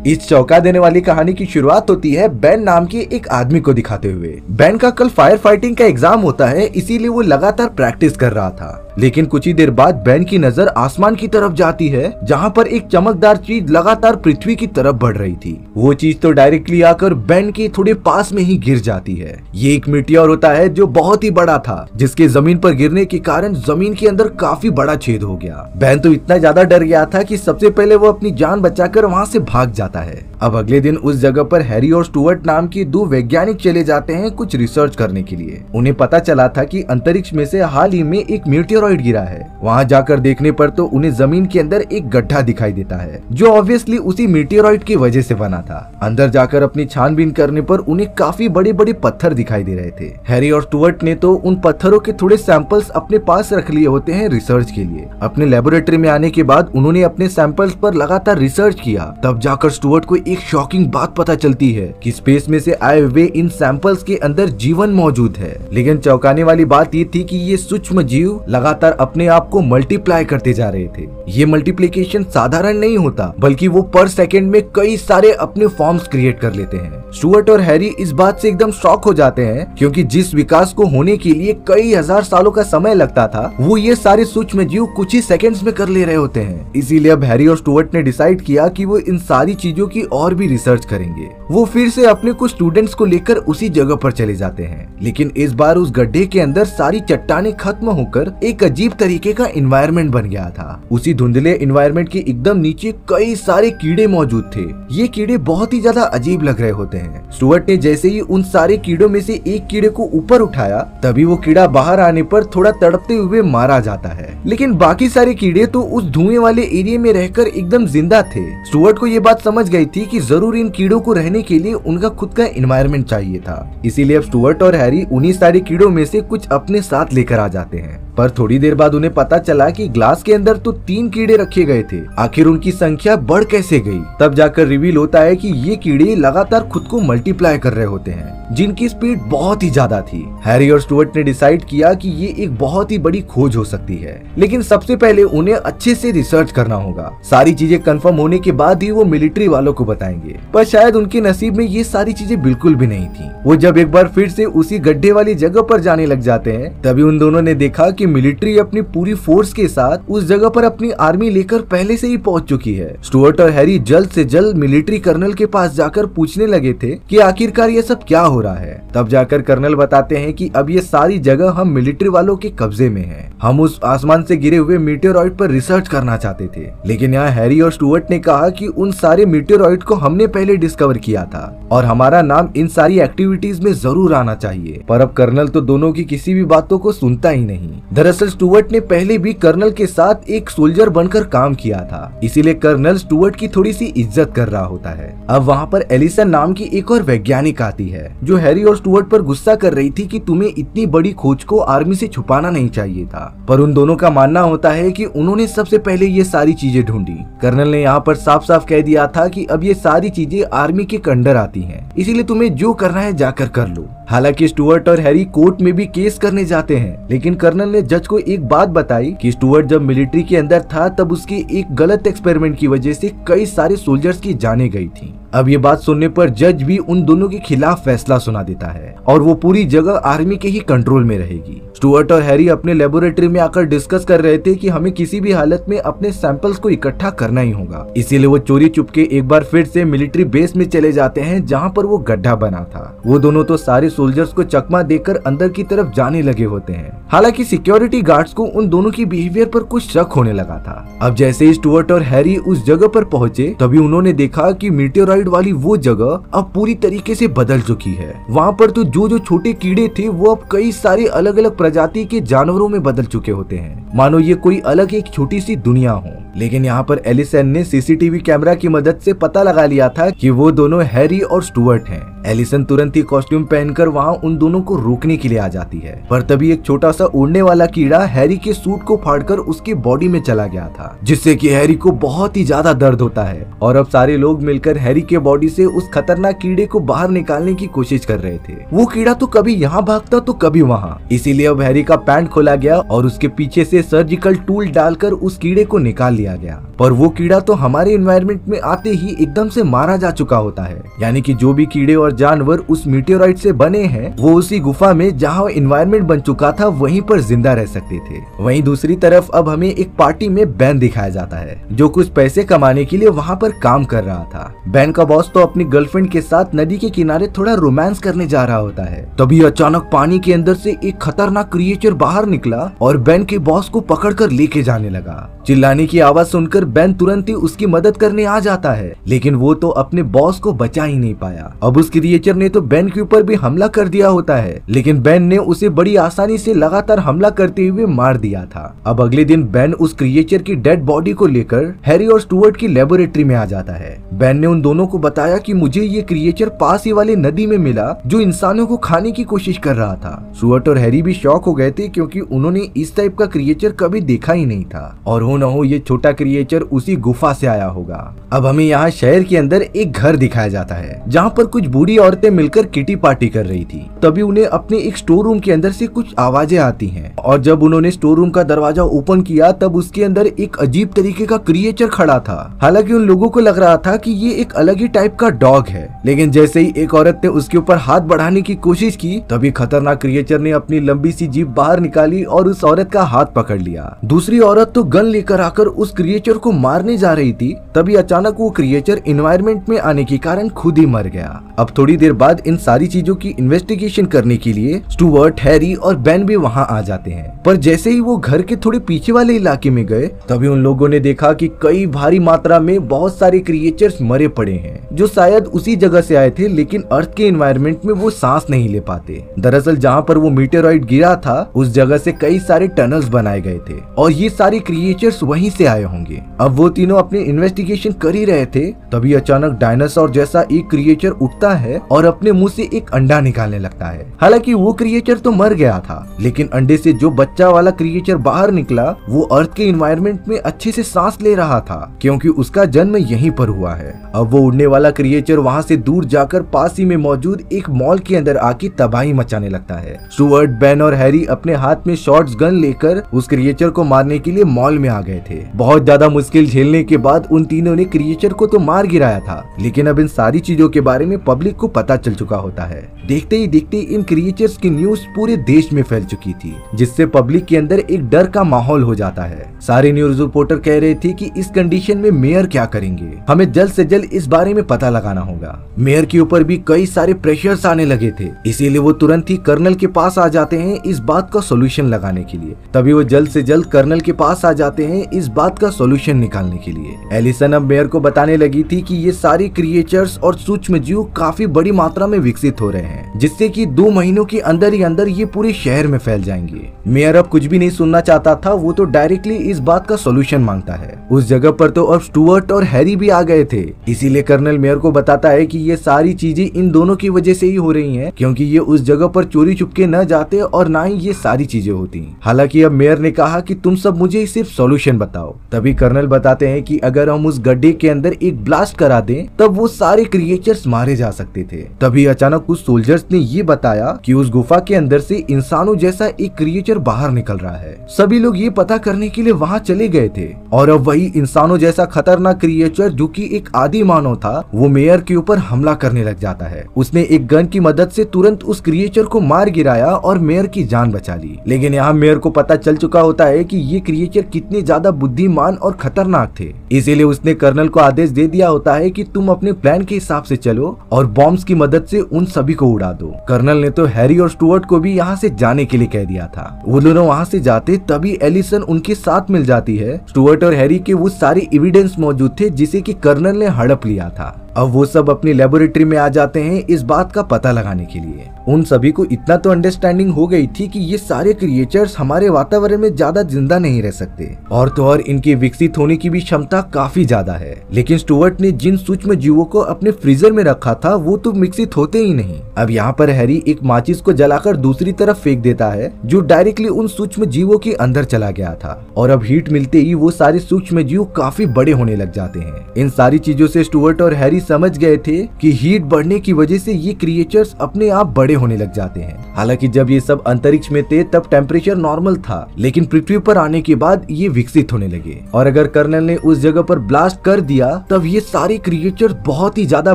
इस चौंका देने वाली कहानी की शुरुआत होती है बेन नाम के एक आदमी को दिखाते हुए। बेन का कल फायर फाइटिंग का एग्जाम होता है, इसीलिए वो लगातार प्रैक्टिस कर रहा था। लेकिन कुछ ही देर बाद बेन की नजर आसमान की तरफ जाती है, जहाँ पर एक चमकदार चीज लगातार पृथ्वी की तरफ बढ़ रही थी। वो चीज तो डायरेक्टली आकर बेन के थोड़े पास में ही गिर जाती है। ये एक मीटियोर होता है जो बहुत ही बड़ा था, जिसके जमीन पर गिरने के कारण जमीन के अंदर काफी बड़ा छेद हो गया। बेन तो इतना ज्यादा डर गया था कि सबसे पहले वो अपनी जान बचाकर वहाँ से भाग जाता है। अब अगले दिन उस जगह पर हैरी और स्टुअर्ट नाम के दो वैज्ञानिक चले जाते हैं कुछ रिसर्च करने के लिए। उन्हें पता चला था कि अंतरिक्ष में से हाल ही में एक मीटियोरॉइड गिरा है। वहाँ जाकर देखने पर तो उन्हें जमीन के अंदर एक गड्ढा दिखाई देता है, जो ऑब्वियसली उसी मीटियोरॉइड की वजह से बना था। अंदर जाकर अपनी छानबीन करने पर उन्हें काफी बड़े बड़े पत्थर दिखाई दे रहे थे। हैरी और स्टुअर्ट ने तो उन पत्थरों के थोड़े सैंपल्स अपने पास रख लिए होते हैं रिसर्च के लिए। अपने लेबोरेटरी में आने के बाद उन्होंने अपने सैंपल्स पर लगातार रिसर्च किया। तब जाकर स्टुअर्ट को एक शॉकिंग बात पता चलती है कि स्पेस में से आए हुए इन सैंपल्स के अंदर जीवन मौजूद है। लेकिन चौंकाने वाली बात ये थी कि ये सूक्ष्म जीव लगातार अपने आप को मल्टीप्लाई करते जा रहे थे। ये मल्टीप्लिकेशन साधारण नहीं होता, बल्कि वो पर सेकंड में कई सारे अपने फॉर्म्स क्रिएट कर लेते हैं। स्टुअर्ट और हैरी इस बात से एकदम शॉक हो जाते हैं, क्योंकि जिस विकास को होने के लिए कई हजार सालों का समय लगता था, वो ये सारे सूक्ष्म जीव कुछ ही सेकंड्स में कर ले रहे होते हैं। इसीलिए अब हैरी और स्टुअर्ट ने डिसाइड किया कि वो इन सारी चीजों की और भी रिसर्च करेंगे। वो फिर से अपने कुछ स्टूडेंट्स को लेकर उसी जगह पर चले जाते हैं, लेकिन इस बार उस गड्ढे के अंदर सारी चट्टानें खत्म होकर एक अजीब तरीके का एनवायरनमेंट बन गया था। उसी धुंधले एनवायरनमेंट के एकदम नीचे कई सारे कीड़े मौजूद थे। ये कीड़े बहुत ही ज्यादा अजीब लग रहे होते हैं। स्टुअर्ट ने जैसे ही उन सारे कीड़ों में से एक कीड़े को ऊपर उठाया, तभी वो कीड़ा बाहर आने पर थोड़ा तड़पते हुए मारा जाता है। लेकिन बाकी सारे कीड़े तो उस धुएं वाले एरिया में रहकर एकदम जिंदा थे। स्टुअर्ट को ये बात समझ गई थी कि जरूर इन कीड़ों को रहने के लिए उनका खुद का एनवायरनमेंट चाहिए था। इसीलिए अब स्टुअर्ट और हैरी उन्हीं सारे कीड़ों में से कुछ अपने साथ लेकर आ जाते हैं। पर थोड़ी देर बाद उन्हें पता चला कि ग्लास के अंदर तो 3 कीड़े रखे गए थे। आखिर उनकी संख्या बढ़ कैसे गई? तब जाकर रिवील होता है कि ये कीड़े लगातार खुद को मल्टीप्लाई कर रहे होते हैं, जिनकी स्पीड बहुत ही ज्यादा थी। हैरी और स्टुअर्ट ने डिसाइड किया कि ये एक बहुत ही बड़ी खोज हो सकती है, लेकिन सबसे पहले उन्हें अच्छे से रिसर्च करना होगा। सारी चीजें कंफर्म होने के बाद ही वो मिलिट्री वालों को बताएंगे। पर शायद उनके नसीब में ये सारी चीजें बिल्कुल भी नहीं थी। वो जब एक बार फिर से उसी गड्ढे वाली जगह पर जाने लग जाते हैं, तभी उन दोनों ने देखा कि मिलिट्री अपनी पूरी फोर्स के साथ उस जगह पर अपनी आर्मी लेकर पहले से ही पहुंच चुकी है। स्टुअर्ट और हैरी जल्द से जल्द मिलिट्री कर्नल के पास जाकर पूछने लगे थे कि आखिरकार ये सब क्या हो रहा है। तब जाकर कर्नल बताते हैं कि अब ये सारी जगह हम मिलिट्री वालों के कब्जे में है। हम उस आसमान से गिरे हुए मीटियोरॉइड पर रिसर्च करना चाहते थे, लेकिन यहाँ हैरी और स्टुअर्ट ने कहा कि उन सारे मीटियोरॉइड को हमने पहले डिस्कवर किया था और हमारा नाम इन सारी एक्टिविटीज में जरूर आना चाहिए। पर अब कर्नल तो दोनों की किसी भी बातों को सुनता ही नहीं। दरअसल स्टुअर्ट ने पहले भी कर्नल के साथ एक सोल्जर बनकर काम किया था, इसीलिए कर्नल स्टुअर्ट की थोड़ी सी इज्जत कर रहा होता है। अब वहाँ पर एलिसन नाम की एक और वैज्ञानिक आती है, जो हैरी और स्टुअर्ट पर गुस्सा कर रही थी कि तुम्हें इतनी बड़ी खोज को आर्मी से छुपाना नहीं चाहिए था। पर उन दोनों का मानना होता है कि उन्होंने सबसे पहले ये सारी चीजें ढूंढी। कर्नल ने यहाँ पर साफ साफ कह दिया था कि अब ये सारी चीजें आर्मी के अंडर आती हैं, इसीलिए तुम्हें जो करना है जाकर कर लो। हालांकि स्टुअर्ट और हैरी कोर्ट में भी केस करने जाते हैं, लेकिन कर्नल ने जज को एक बात बताई कि स्टुअर्ट जब मिलिट्री के अंदर था तब उसके एक गलत एक्सपेरिमेंट की वजह से कई सारे सोल्जर्स की जानें गई थी। अब ये बात सुनने पर जज भी उन दोनों के खिलाफ फैसला सुना देता है और वो पूरी जगह आर्मी के ही कंट्रोल में रहेगी। स्टुअर्ट और हैरी अपने लेबोरेटरी में आकर डिस्कस कर रहे थे कि हमें किसी भी हालत में अपने सैंपल्स को इकट्ठा करना ही होगा। इसीलिए वो चोरी चुपके एक बार फिर से मिलिट्री बेस में चले जाते हैं, जहाँ पर वो गड्ढा बना था। वो दोनों तो सारे सोल्जर्स को चकमा देकर अंदर की तरफ जाने लगे होते हैं। हालांकि सिक्योरिटी गार्ड्स को उन दोनों की बिहेवियर पर कुछ शक होने लगा था। अब जैसे ही स्टुअर्ट और हैरी उस जगह पर पहुंचे, तभी उन्होंने देखा कि मीटियोरॉइड वाली वो जगह अब पूरी तरीके से बदल चुकी है। वहाँ पर तो जो छोटे कीड़े थे वो अब कई सारे अलग अलग प्रजाति के जानवरों में बदल चुके होते हैं, मानो ये कोई अलग एक छोटी सी दुनिया हो। लेकिन यहाँ पर एलिसन ने सीसीटीवी कैमरा की मदद से पता लगा लिया था कि वो दोनों हैरी और स्टुअर्ट हैं। एलिसन तुरंत ही कॉस्ट्यूम पहनकर वहाँ उन दोनों को रोकने के लिए आ जाती है, पर तभी एक छोटा सा उड़ने वाला कीड़ा हैरी के सूट को फाड़कर उसकी बॉडी में चला गया था, जिससे कि हैरी को बहुत ही ज्यादा दर्द होता है। और अब सारे लोग मिलकर हैरी के बॉडी से उस खतरनाक कीड़े को बाहर निकालने की कोशिश कर रहे थे। वो कीड़ा तो कभी यहाँ भागता तो कभी वहाँ, इसीलिए अब हैरी का पैंट खोला गया और उसके पीछे से सर्जिकल टूल डालकर उस कीड़े को निकाल लिया गया। पर वो कीड़ा तो हमारे एनवायरनमेंट में आते ही एकदम से मारा जा चुका होता है, यानी कि जो भी कीड़े और जानवर उस मीटेओराइट से बने हैं वो उसी गुफा में जहाँ एनवायरनमेंट बन चुका था वहीं पर जिंदा रह सकते थे। वहीं दूसरी तरफ अब हमें एक पार्टी में बैन दिखाया जाता है जो कुछ पैसे कमाने के लिए वहाँ पर काम कर रहा था। बैन का बॉस तो अपनी गर्लफ्रेंड के साथ नदी के किनारे थोड़ा रोमांस करने जा रहा होता है। तभी अचानक पानी के अंदर से एक खतरनाक क्रिएचर बाहर निकला और बैन के बॉस को पकड़कर लेके जाने लगा। चिल्लाने की आवाज सुनकर बैन तुरंत ही उसकी मदद करने आ जाता है, लेकिन वो तो अपने बॉस को बचा ही नहीं पाया। अब उस क्रिएचर ने तो बैन के ऊपर भी हमला कर दिया होता है, लेकिन बैन ने उसे बड़ी आसानी से लगातार हमला करते हुए मार दिया था। अब अगले दिन बैन उस क्रिएचर की डेड बॉडी को लेकर हैरी और स्टुअर्ट की लेबोरेटरी में आ जाता है। बैन ने उन दोनों को बताया कि मुझे ये क्रिएचर पास ही वाली नदी में मिला जो इंसानों को खाने की कोशिश कर रहा था। स्टुअर्ट और हैरी भी शॉक हो गए थे क्योंकि उन्होंने इस टाइप का क्रिएचर कभी देखा ही नहीं था, और हो न हो ये छोटा क्रिएचर उसी गुफा से आया होगा। अब हमें यहाँ शहर के अंदर एक घर दिखाया जाता है जहाँ पर कुछ बूढ़ी औरतें मिलकर किटी पार्टी कर रही थी। तभी उन्हें अपने एक स्टोर रूम के अंदर से कुछ आवाजें आती हैं, और जब उन्होंने स्टोर रूम का दरवाजा ओपन किया तब उसके अंदर एक अजीब तरीके का क्रिएचर खड़ा था। हालांकि उन लोगों को लग रहा था कि ये एक अलग ही टाइप का डॉग है, लेकिन जैसे ही एक औरत ने उसके ऊपर हाथ बढ़ाने की कोशिश की तभी खतरनाक क्रिएचर ने अपनी लंबी सी जीभ बाहर निकाली और उस औरत का हाथ पकड़ लिया। दूसरी औरत तो गन लेकर आकर उस क्रिएचर को मारने जा रही थी, तभी अचानक वो क्रिएचर एनवायरनमेंट में आने के कारण खुद ही मर गया। अब थोड़ी देर बाद इन सारी चीजों की इन्वेस्टिगेशन करने के लिए स्टुअर्ट, हैरी और बैन भी वहाँ आ जाते हैं। पर जैसे ही वो घर के थोड़े पीछे वाले इलाके में गए तभी उन लोगों ने देखा कि कई भारी मात्रा में बहुत सारे क्रिएचर्स मरे पड़े हैं जो शायद उसी जगह से आए थे, लेकिन अर्थ के एनवायरनमेंट में वो सांस नहीं ले पाते। दरअसल जहाँ पर वो मीटेओराइट गिरा था उस जगह से कई सारे टनल्स बनाए गए थे और ये सारे क्रिएचर्स वहीं से आए होंगे। अब वो तीनों अपनी इन्वेस्टिगेशन कर ही रहे थे तभी अचानक डायनासोर जैसा एक क्रिएचर उठता है और अपने मुंह से एक अंडा निकालने लगता है। हालांकि वो क्रिएचर तो मर गया था, लेकिन अंडे से जो बच्चा वाला क्रिएचर बाहर निकला वो अर्थ के एनवायरनमेंट में अच्छे से सांस ले रहा था क्योंकि उसका जन्म यहीं पर हुआ है। अब वो उड़ने वाला क्रिएचर वहाँ से दूर जाकर पास ही में मौजूद एक मॉल के अंदर आके तबाही मचाने लगता है। स्टुअर्ट, बैन और हैरी अपने हाथ में शॉर्ट्स गन लेकर उस क्रिएचर को मारने के लिए मॉल में आ गए थे। बहुत ज्यादा मुश्किल झेलने के बाद उन तीनों ने क्रिएचर को तो मार गिराया था, लेकिन अब इन सारी चीजों के बारे में पब्लिक को पता चल चुका होता है। देखते ही देखते इन क्रिएचर्स की न्यूज पूरे देश में फैल चुकी थी, जिससे पब्लिक के अंदर एक डर का माहौल हो जाता है। सारे न्यूज रिपोर्टर कह रहे थे कि इस कंडीशन में मेयर क्या करेंगे, हमें जल्द से जल्द इस बारे में पता लगाना होगा। मेयर के ऊपर भी कई सारे प्रेशर्स आने लगे थे, इसीलिए वो तुरंत ही कर्नल के पास आ जाते हैं इस बात का सोल्यूशन लगाने के लिए। तभी वो जल्द से जल्द कर्नल के पास आ जाते हैं इस बात का सोल्यूशन निकालने के लिए। एलिसन अब मेयर को बताने लगी थी कि ये सारे क्रिएचर्स और सूक्ष्म जीव काफी बड़ी मात्रा में विकसित हो रहे हैं, जिससे कि 2 महीनों के अंदर ही अंदर ये पूरे शहर में फैल जाएंगे। मेयर अब कुछ भी नहीं सुनना चाहता था, वो तो डायरेक्टली इस बात का सोल्यूशन मांगता है। उस जगह पर तो अब स्टुअर्ट और हैरी भी आ गए थे, इसीलिए कर्नल मेयर को बताता है कि ये सारी चीजें इन दोनों की वजह से ही हो रही हैं, क्योंकि ये उस जगह पर चोरी छुपके न जाते और ना ही ये सारी चीजें होती। हालांकि अब मेयर ने कहा कि तुम सब मुझे सिर्फ सॉल्यूशन बताओ। तभी कर्नल बताते हैं कि अगर हम उस गड्ढे के अंदर एक ब्लास्ट करा दें तब वो सारे क्रिएचर्स मारे जा सकते थे। तभी अचानक कुछ सोल्जर्स ने ये बताया कि उस गुफा के अंदर से इंसानों जैसा एक क्रिएचर बाहर निकल रहा है। सभी लोग ये पता करने के लिए वहाँ चले गए थे और अब वही इंसानों जैसा खतरनाक क्रिएचर जो कि एक आदि मानव था वो मेयर के ऊपर हमला करने लग जाता है। उसने एक गन की मदद से तुरंत उस क्रिएचर को मार गिराया और मेयर की जान बचा ली। लेकिन यहाँ मेयर को पता चल चुका होता है कि ये क्रिएचर कितने ज्यादा बुद्धिमान और खतरनाक थे, इसीलिए उसने कर्नल को आदेश दे दिया होता है कि तुम अपने प्लान के हिसाब से चलो और बॉम्ब्स की मदद से उन सभी को उड़ा दो। कर्नल ने तो हैरी और स्टुअर्ट को भी यहाँ से जाने के लिए कह दिया था। वो दोनों वहाँ से जाते तभी एलिसन उनके साथ मिल जाती है। स्टुअर्ट और हैरी के वो सारे एविडेंस मौजूद थे जिसे कि कर्नल ने हड़प लिया था। अब वो सब अपनी लेबोरेटरी में आ जाते हैं इस बात का पता लगाने के लिए। उन सभी को इतना तो अंडरस्टैंडिंग हो गई थी कि ये सारे क्रिएचर्स हमारे वातावरण में ज्यादा जिंदा नहीं रह सकते, और तो और इनके विकसित होने की भी क्षमता काफी ज्यादा है। लेकिन स्टुअर्ट ने जिन सूक्ष्म जीवों को अपने फ्रीजर में रखा था वो तो विकसित होते ही नहीं। अब यहाँ पर हैरी एक माचिस को जलाकर दूसरी तरफ फेंक देता है जो डायरेक्टली उन सूक्ष्म जीवों के अंदर चला गया था, और अब हीट मिलते ही वो सारे सूक्ष्म जीव काफी बड़े होने लग जाते हैं। इन सारी चीजों से स्टुअर्ट और हैरी भी समझ गए थे कि हीट बढ़ने की वजह से ये क्रिएचर्स अपने आप बड़े होने लग जाते हैं। हालांकि जब ये सब अंतरिक्ष में थे तब टेम्परेचर नॉर्मल था, लेकिन पृथ्वी पर आने के बाद ये विकसित होने लगे और अगर कर्नल ने उस जगह पर ब्लास्ट कर दिया तब ये सारे क्रिएचर्स बहुत ही ज्यादा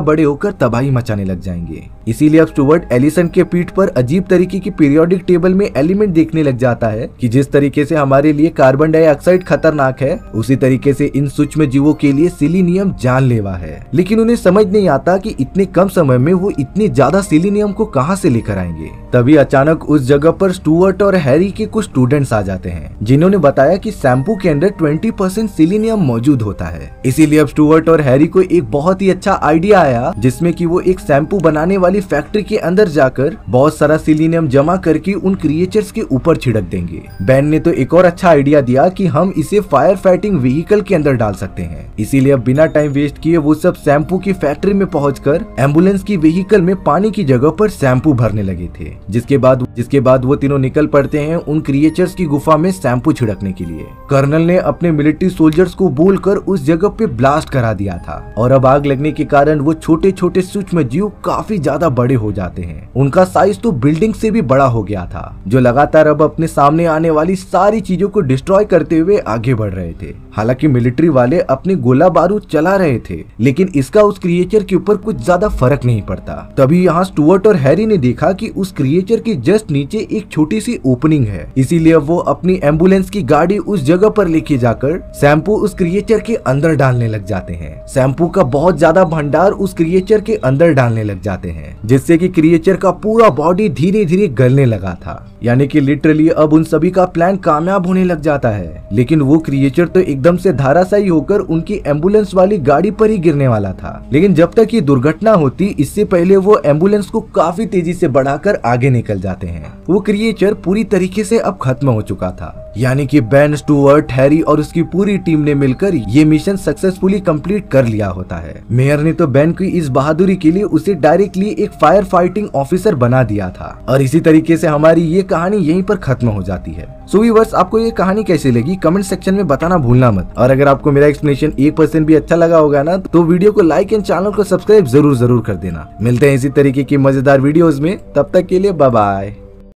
बड़े होकर तबाही मचाने लग जाएंगे। इसीलिए अब स्टुअर्ट एलिसन के पीठ पर अजीब तरीके की पीरियोडिक टेबल में एलिमेंट देखने लग जाता है कि जिस तरीके से हमारे लिए कार्बन डाइऑक्साइड खतरनाक है उसी तरीके से इन सूक्ष्म जीवों के लिए सिलीनियम जानलेवा है। लेकिन उन्हें समझ नहीं आता कि इतने कम समय में वो इतने ज्यादा सिलीनियम को कहां से लेकर आएंगे। तभी अचानक उस जगह पर स्टुअर्ट और हैरी के कुछ स्टूडेंट्स आ जाते हैं जिन्होंने बताया कि शैम्पू के अंदर 20% सिलीनियम मौजूद होता है। इसीलिए अब स्टुअर्ट और हैरी को एक बहुत ही अच्छा आइडिया आया जिसमें कि वो एक शैम्पू बनाने वाली फैक्ट्री के अंदर जाकर बहुत सारा सिलीनियम जमा करके उन क्रिएचर्स के ऊपर छिड़क देंगे। बेन ने तो एक और अच्छा आइडिया दिया कि हम इसे फायर फाइटिंग व्हीकल के अंदर डाल सकते हैं। इसीलिए अब बिना टाइम वेस्ट किए वो सब शैम्पू की फैक्ट्री में पहुंचकर एम्बुलेंस की व्हीकल में पानी की जगह पर शैम्पू भरने लगे थे। जिसके बाद वो तीनों निकल पड़ते हैं उन क्रिएचर्स की गुफा में शैम्पू छिड़कने के लिए। कर्नल ने अपने मिलिट्री सोल्जर्स को बोलकर उस जगह पे ब्लास्ट करा दिया था और अब आग लगने के कारण वो छोटे छोटे सूक्ष्म जीव काफी ज्यादा बड़े हो जाते हैं। उनका साइज तो बिल्डिंग से भी बड़ा हो गया था जो लगातार अब अपने सामने आने वाली सारी चीजों को डिस्ट्रॉय करते हुए आगे बढ़ रहे थे। हालांकि मिलिट्री वाले अपने गोला बारूद चला रहे थे लेकिन इसका उस क्रिएचर के ऊपर कुछ ज्यादा फर्क नहीं पड़ता। तभी यहाँ स्टुअर्ट और हैरी ने देखा कि उस क्रिएचर के जस्ट नीचे एक छोटी सी ओपनिंग है। इसीलिए वो अपनी एम्बुलेंस की गाड़ी उस जगह पर लेके जाकर शैम्पू उस क्रिएचर के अंदर डालने लग जाते हैं। शैम्पू का बहुत ज्यादा भंडार उस क्रिएचर के अंदर डालने लग जाते हैं जिससे कि क्रिएचर का पूरा बॉडी धीरे धीरे गलने लगा था। यानी कि लिटरली अब उन सभी का प्लान कामयाब होने लग जाता है। लेकिन वो क्रिएचर तो एकदम से धाराशायी होकर उनकी एम्बुलेंस वाली गाड़ी पर ही गिरने वाला था। लेकिन जब तक ये दुर्घटना होती इससे पहले वो एम्बुलेंस को काफी तेजी से बढ़ाकर आगे निकल जाते हैं। वो क्रिएचर पूरी तरीके से अब खत्म हो चुका था। यानी कि बेन, स्टुअर्ट, हैरी और उसकी पूरी टीम ने मिलकर ये मिशन सक्सेसफुली कंप्लीट कर लिया होता है। मेयर ने तो बेन की इस बहादुरी के लिए उसे डायरेक्टली एक फायर फाइटिंग ऑफिसर बना दिया था और इसी तरीके से हमारी ये कहानी यहीं पर खत्म हो जाती है। सो व्यूअर्स, आपको ये कहानी कैसी लगी कमेंट सेक्शन में बताना भूलना मत। और अगर आपको मेरा एक्सप्लेनेशन 1% भी अच्छा लगा होगा ना तो वीडियो को लाइक एंड चैनल को सब्सक्राइब जरूर कर देना। मिलते हैं इसी तरीके की मजेदार वीडियोस में, तब तक के लिए बाय बाय।